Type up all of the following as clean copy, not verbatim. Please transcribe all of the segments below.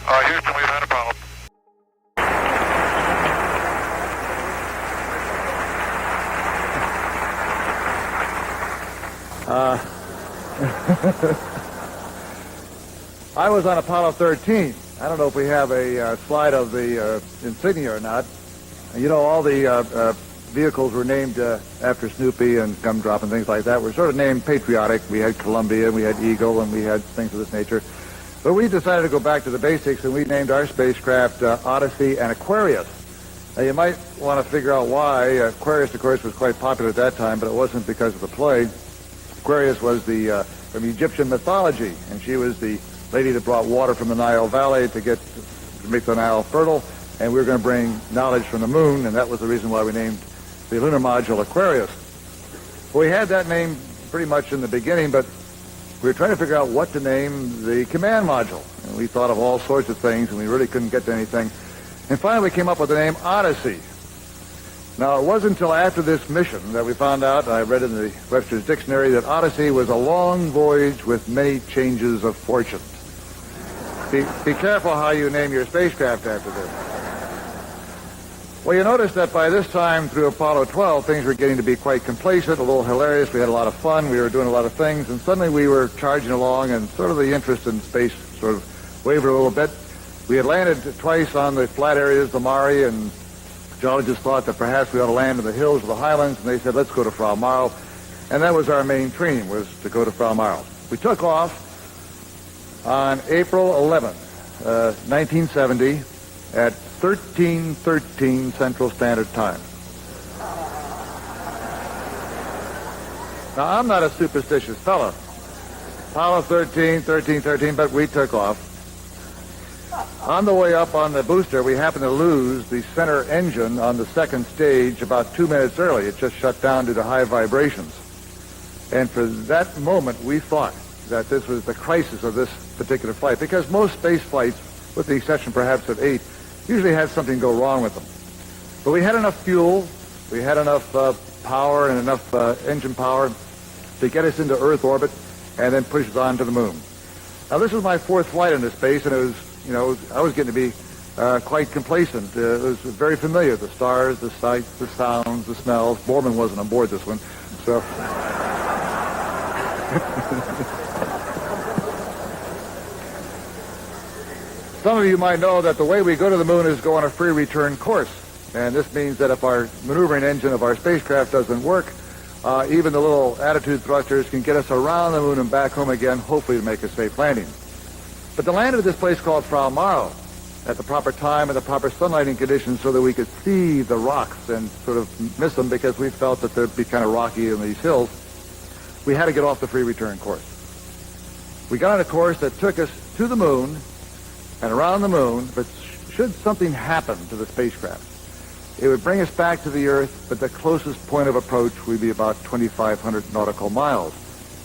Houston, we've had a problem. I was on Apollo 13. I don't know if we have a slide of the insignia or not. You know, all the vehicles were named after Snoopy and Gumdrop and things like that. Were sort of named patriotic. We had Columbia, we had Eagle, and we had things of this nature. But we decided to go back to the basics, and we named our spacecraft Odyssey and Aquarius. Now, you might want to figure out why. Aquarius, of course, was quite popular at that time, but it wasn't because of the play. Aquarius was from Egyptian mythology, and she was the lady that brought water from the Nile Valley to make the Nile fertile, and we were going to bring knowledge from the moon, and that was the reason why we named the lunar module Aquarius. Well, we had that name pretty much in the beginning, but we were trying to figure out what to name the command module, and we thought of all sorts of things, and we really couldn't get to anything. And finally, we came up with the name Odyssey. Now, it wasn't until after this mission that we found out, I read in the Webster's Dictionary, that Odyssey was a long voyage with many changes of fortune. Be careful how you name your spacecraft after this. Well, you notice that by this time through Apollo 12, things were getting to be quite complacent, a little hilarious. We had a lot of fun. We were doing a lot of things. And suddenly we were charging along, and sort of the interest in space sort of wavered a little bit. We had landed twice on the flat areas, the Mare, and geologists thought that perhaps we ought to land in the hills or the highlands, and they said, let's go to Frau Marl. And that was our main dream, was to go to Frau Marl. We took off on April 11th, 1970, at 13:13 Central Standard Time. Now, I'm not a superstitious fellow. Apollo 13, but we took off. On the way up on the booster, we happened to lose the center engine on the second stage about 2 minutes early. It just shut down due to high vibrations. And for that moment, we thought that this was the crisis of this particular flight, because most space flights, with the exception perhaps of 8, usually have something go wrong with them. But we had enough fuel, we had enough power and enough engine power to get us into Earth orbit and then push us on to the moon. Now, this was my fourth flight into space, and it was, I was getting to be quite complacent. It was very familiar, the stars, the sights, the sounds, the smells. Borman wasn't on board this one, so... Some of you might know that the way we go to the moon is go on a free return course. And this means that if our maneuvering engine of our spacecraft doesn't work, even the little attitude thrusters can get us around the moon and back home again, hopefully to make a safe landing. But the landing at this place called Frau Marl at the proper time and the proper sunlighting conditions so that we could see the rocks and sort of miss them because we felt that they'd be kind of rocky in these hills, we had to get off the free return course. We got on a course that took us to the moon and around the moon, but should something happen to the spacecraft, it would bring us back to the Earth, but the closest point of approach would be about 2,500 nautical miles,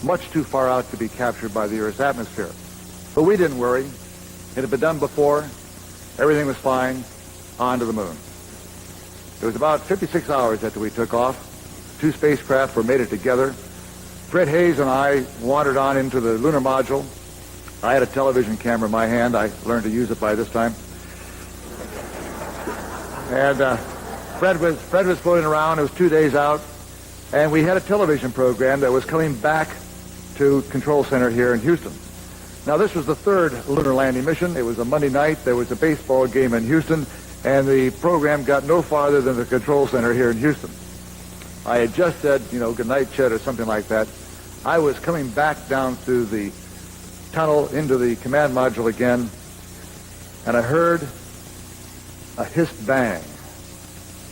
much too far out to be captured by the Earth's atmosphere. But we didn't worry. It had been done before. Everything was fine. On to the moon. It was about 56 hours after we took off. Two spacecraft were mated together. Fred Hayes and I wandered on into the lunar module. I had a television camera in my hand. I learned to use it by this time. And Fred was floating around. It was 2 days out. And we had a television program that was coming back to Control Center here in Houston. Now, this was the third lunar landing mission. It was a Monday night. There was a baseball game in Houston, and the program got no farther than the Control Center here in Houston. I had just said, good night, Chet, or something like that. I was coming back down through the tunnel into the command module again, and I heard a hissed bang.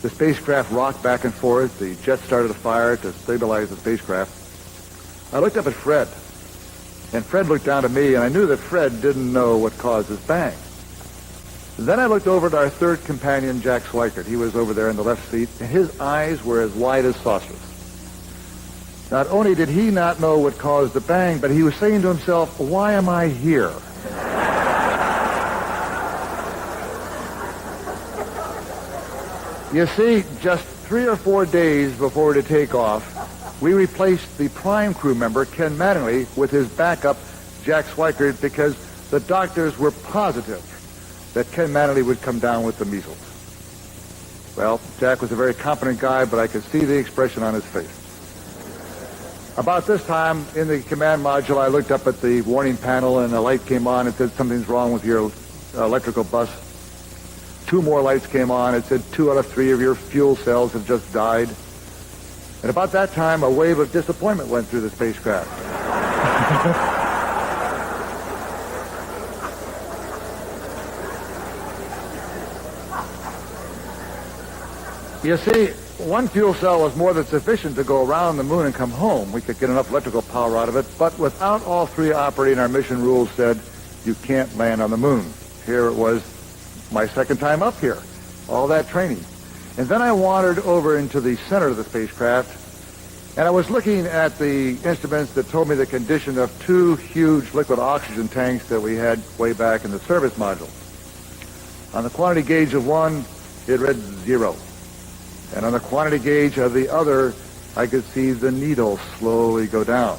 The spacecraft rocked back and forth. The jet started a fire to stabilize the spacecraft. I looked up at Fred, and Fred looked down at me, and I knew that Fred didn't know what caused this bang. Then I looked over at our third companion, Jack Swikert. He was over there in the left seat, and his eyes were as wide as saucers. Not only did he not know what caused the bang, but he was saying to himself, why am I here? You see, just 3 or 4 days before to take off, we replaced the prime crew member, Ken Mattingly, with his backup, Jack Swikert, because the doctors were positive that Ken Manley would come down with the measles. Well, Jack was a very competent guy, but I could see the expression on his face. About this time, in the command module, I looked up at the warning panel, and a light came on. It said, something's wrong with your electrical bus. 2 more lights came on. It said 2 out of 3 of your fuel cells have just died. And about that time, a wave of disappointment went through the spacecraft. You see, 1 fuel cell was more than sufficient to go around the moon and come home. We could get enough electrical power out of it, but without all 3 operating, our mission rules said, you can't land on the moon. Here it was my second time up here, all that training. And then I wandered over into the center of the spacecraft, and I was looking at the instruments that told me the condition of 2 huge liquid oxygen tanks that we had way back in the service module. On the quantity gauge of one, it read 0. And on the quantity gauge of the other, I could see the needle slowly go down.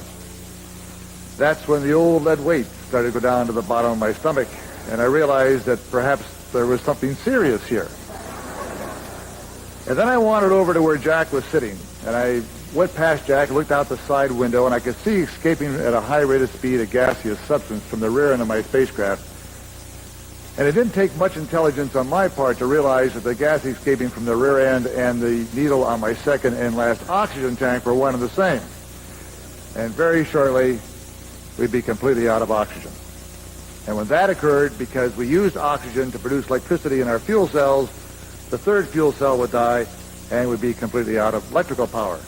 That's when the old lead weight started to go down to the bottom of my stomach, and I realized that perhaps there was something serious here. And then I wandered over to where Jack was sitting, and I went past Jack, looked out the side window, and I could see escaping at a high rate of speed a gaseous substance from the rear end of my spacecraft. And it didn't take much intelligence on my part to realize that the gas escaping from the rear end and the needle on my second and last oxygen tank were one and the same. And very shortly, we'd be completely out of oxygen. And when that occurred, because we used oxygen to produce electricity in our fuel cells, the 3rd fuel cell would die and we'd be completely out of electrical power.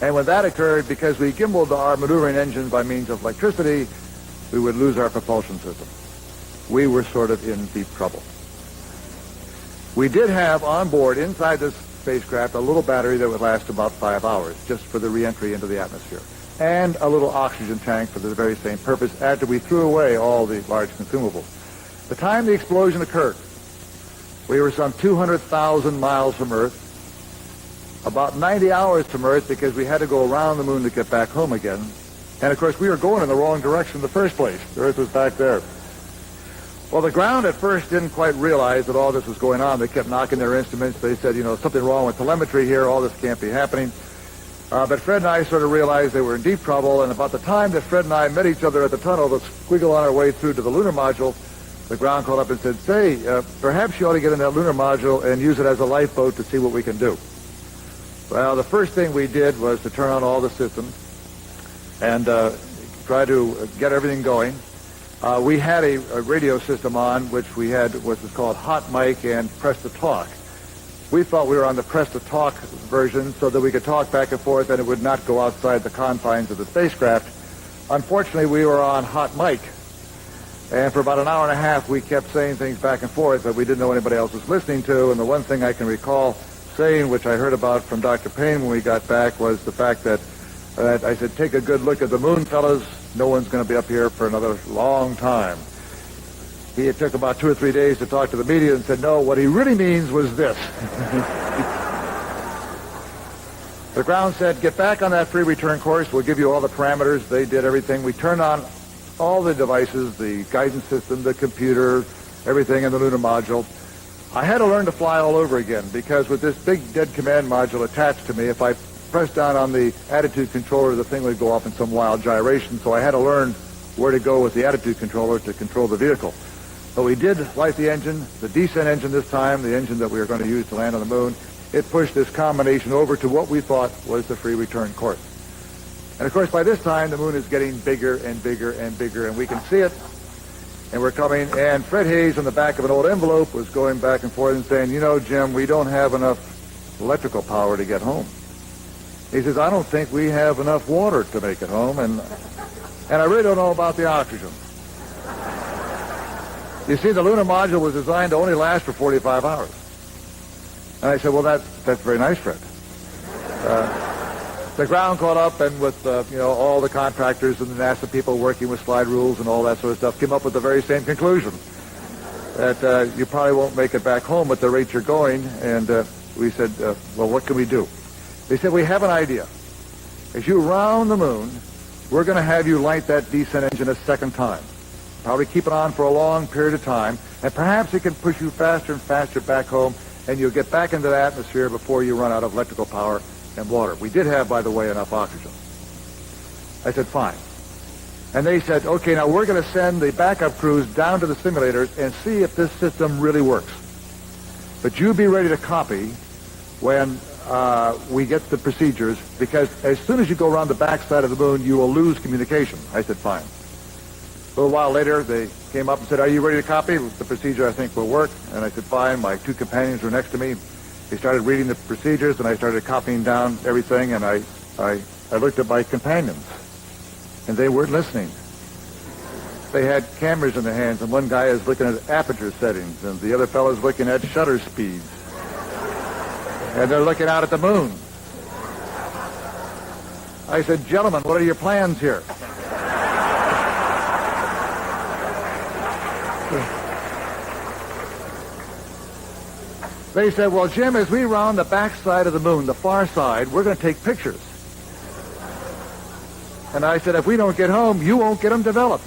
And when that occurred, because we gimbaled our maneuvering engine by means of electricity, we would lose our propulsion system. We were sort of in deep trouble. We did have on board, inside this spacecraft, a little battery that would last about 5 hours, just for the re-entry into the atmosphere, and a little oxygen tank for the very same purpose after we threw away all the large consumables. The time the explosion occurred, we were some 200,000 miles from Earth, about 90 hours from Earth because we had to go around the moon to get back home again. And of course, we were going in the wrong direction in the first place. The Earth was back there. Well, the ground at first didn't quite realize that all this was going on. They kept knocking their instruments. They said, something wrong with telemetry here. All this can't be happening. But Fred and I sort of realized they were in deep trouble, and about the time that Fred and I met each other at the tunnel to squiggle on our way through to the lunar module, the ground called up and said, say, perhaps you ought to get in that lunar module and use it as a lifeboat to see what we can do. Well, the first thing we did was to turn on all the systems and try to get everything going. We had a radio system on, which we had what was called hot mic and press to talk. We thought we were on the press to talk version so that we could talk back and forth and it would not go outside the confines of the spacecraft. Unfortunately, we were on hot mic. And for about an hour and a half, we kept saying things back and forth that we didn't know anybody else was listening to. And the one thing I can recall saying, which I heard about from Dr. Payne when we got back, was the fact that I said, take a good look at the moon, fellas. No one's going to be up here for another long time. He had took about 2 or 3 days to talk to the media and said, no, what he really means was this. The ground said, get back on that free return course. We'll give you all the parameters. They did everything. We turned on all the devices, the guidance system, the computer, everything in the lunar module. I had to learn to fly all over again because with this big dead command module attached to me, if I pressed down on the attitude controller, the thing would go off in some wild gyration. So I had to learn where to go with the attitude controller to control the vehicle. But we did light the engine, the descent engine this time, the engine that we were going to use to land on the moon. It pushed this combination over to what we thought was the free return course. And of course, by this time, the moon is getting bigger and bigger and bigger, and we can see it. And we're coming, and Fred Hayes on the back of an old envelope was going back and forth and saying, Jim, we don't have enough electrical power to get home. He says, I don't think we have enough water to make it home, and I really don't know about the oxygen. You see, the lunar module was designed to only last for 45 hours. And I said, well, that's very nice, Fred. The ground caught up, and with all the contractors and the NASA people working with slide rules and all that sort of stuff, came up with the very same conclusion, that you probably won't make it back home at the rate you're going. And we said, well, what can we do? They said, we have an idea. As you round the moon, we're going to have you light that descent engine a second time. probably keep it on for a long period of time, and perhaps it can push you faster and faster back home, and you'll get back into the atmosphere before you run out of electrical power and water. We did have, by the way, enough oxygen. I said, fine. And they said, okay, now we're going to send the backup crews down to the simulators and see if this system really works. But you be ready to copy when we get the procedures, because as soon as you go around the backside of the moon, you will lose communication. I said, fine. A little while later, they came up and said, are you ready to copy? The procedure, I think, will work. And I said, fine. My two companions were next to me. They started reading the procedures, and I started copying down everything, and I looked at my companions, and they weren't listening. They had cameras in their hands, and one guy is looking at aperture settings, and the other fellow's looking at shutter speeds. And they're looking out at the moon. I said, gentlemen, what are your plans here? They said, well, Jim, as we round the backside of the moon, the far side, we're going to take pictures. And I said, if we don't get home, you won't get them developed.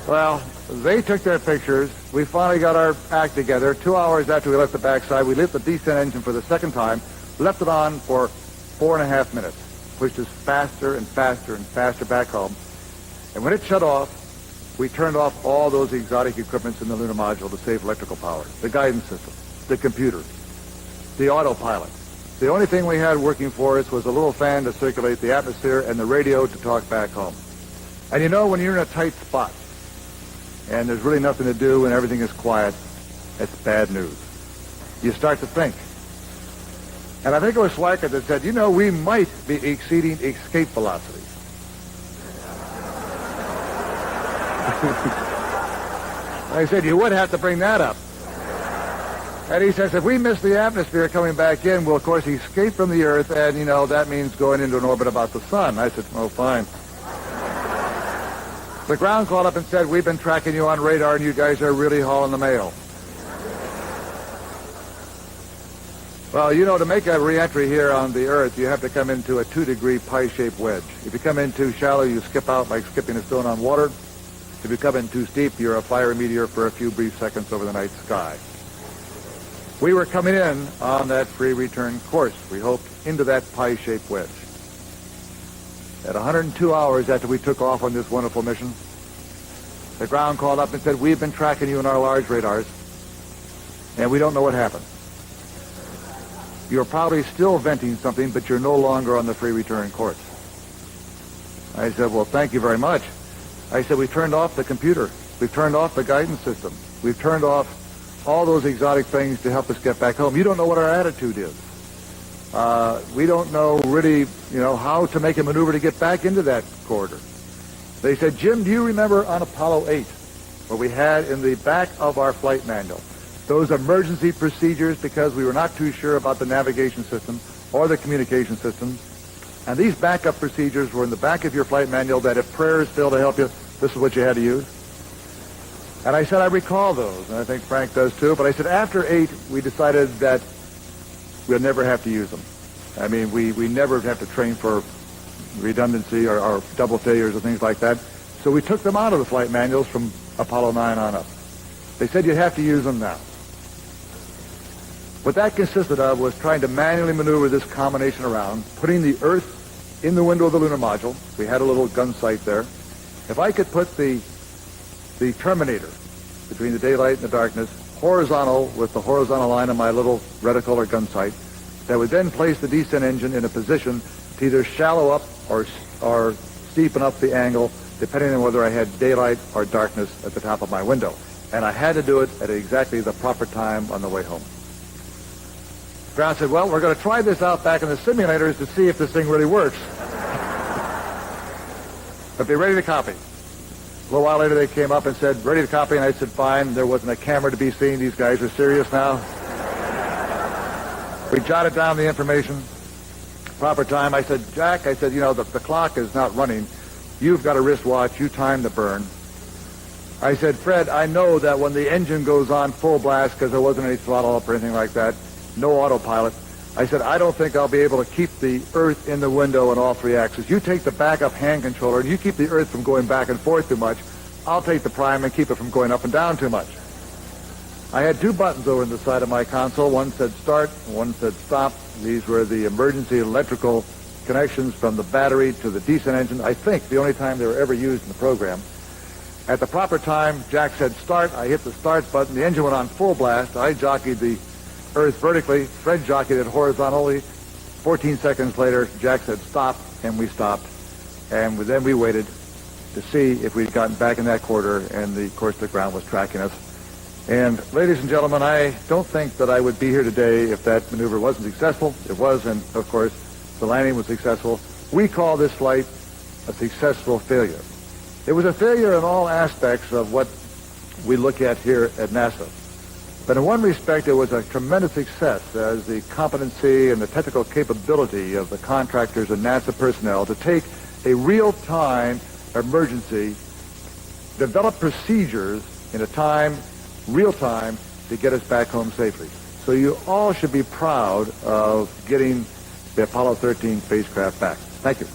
Well, they took their pictures. We finally got our act together. 2 hours after we left the backside, we lit the descent engine for the second time, left it on for 4.5 minutes, pushed us faster and faster and faster back home. And when it shut off, we turned off all those exotic equipments in the lunar module to save electrical power, the guidance system, the computer, the autopilot. The only thing we had working for us was a little fan to circulate the atmosphere and the radio to talk back home. And you know, when you're in a tight spot and there's really nothing to do and everything is quiet, it's bad news. You start to think. And I think it was Schweiker that said, you know, we might be exceeding escape velocity. I said, you would have to bring that up. And he says, if we miss the atmosphere coming back in, we'll, of course, escape from the Earth, and, you know, that means going into an orbit about the sun. I said, oh, fine. The ground called up and said, we've been tracking you on radar, and you guys are really hauling the mail. Well, you know, to make a re-entry here on the Earth, you have to come into a 2-degree pie-shaped wedge. If you come in too shallow, you skip out like skipping a stone on water. If you come in too steep, you're a fiery meteor for a few brief seconds over the night sky. We were coming in on that free return course, we hoped, into that pie-shaped wedge. At 102 hours after we took off on this wonderful mission, the ground called up and said, we've been tracking you in our large radars, and we don't know what happened. You're probably still venting something, but you're no longer on the free return course. I said, well, thank you very much. I said, we turned off the computer. We've turned off the guidance system. We've turned off all those exotic things to help us get back home. You don't know what our attitude is. We don't know really, you know, how to make a maneuver to get back into that corridor. They said, Jim, do you remember on Apollo 8, what we had in the back of our flight manual, those emergency procedures because we were not too sure about the navigation system or the communication system? And these backup procedures were in the back of your flight manual that if prayers failed to help you, this is what you had to use. And I said, I recall those, and I think Frank does too, but I said after 8, we decided that we'll never have to use them. I mean, we never have to train for redundancy or double failures or things like that. So we took them out of the flight manuals from Apollo 9 on up. They said you'd have to use them now. What that consisted of was trying to manually maneuver this combination around, putting the Earth in the window of the lunar module. We had a little gun sight there. If I could put the terminator between the daylight and the darkness horizontal with the horizontal line of my little reticle or gun sight, that would then place the descent engine in a position to either shallow up or steepen up the angle, depending on whether I had daylight or darkness at the top of my window. And I had to do it at exactly the proper time on the way home. Ground said, well, we're going to try this out back in the simulators to see if this thing really works. But be ready to copy. A little while later, they came up and said, ready to copy, and I said, fine. There wasn't a camera to be seen. These guys are serious now. We jotted down the information. Proper time. I said, Jack, I said, you know, the clock is not running. You've got a wristwatch. You time the burn. I said, Fred, I know that when the engine goes on full blast, because there wasn't any throttle up or anything like that, no autopilot, I said, I don't think I'll be able to keep the Earth in the window on all three axes. You take the backup hand controller, and you keep the Earth from going back and forth too much. I'll take the prime and keep it from going up and down too much. I had two buttons over in the side of my console. One said start, and one said stop. These were the emergency electrical connections from the battery to the descent engine. I think the only time they were ever used in the program. At the proper time, Jack said start. I hit the start button. The engine went on full blast. I jockeyed the Earth vertically. Fred jockeyed it horizontally. 14 seconds later, Jack said stop, and we stopped. And then we waited to see if we'd gotten back in that quarter, and of course the ground was tracking us. And ladies and gentlemen, I don't think that I would be here today if that maneuver wasn't successful. It was, and of course, the landing was successful. We call this flight a successful failure. It was a failure in all aspects of what we look at here at NASA. But in one respect, it was a tremendous success as the competency and the technical capability of the contractors and NASA personnel to take a real-time emergency, develop procedures in a time, real time, to get us back home safely. So you all should be proud of getting the Apollo 13 spacecraft back. Thank you.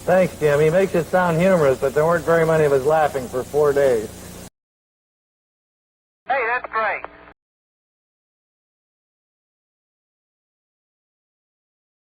Thanks, Jim. He makes it sound humorous, but there weren't very many of us laughing for 4 days.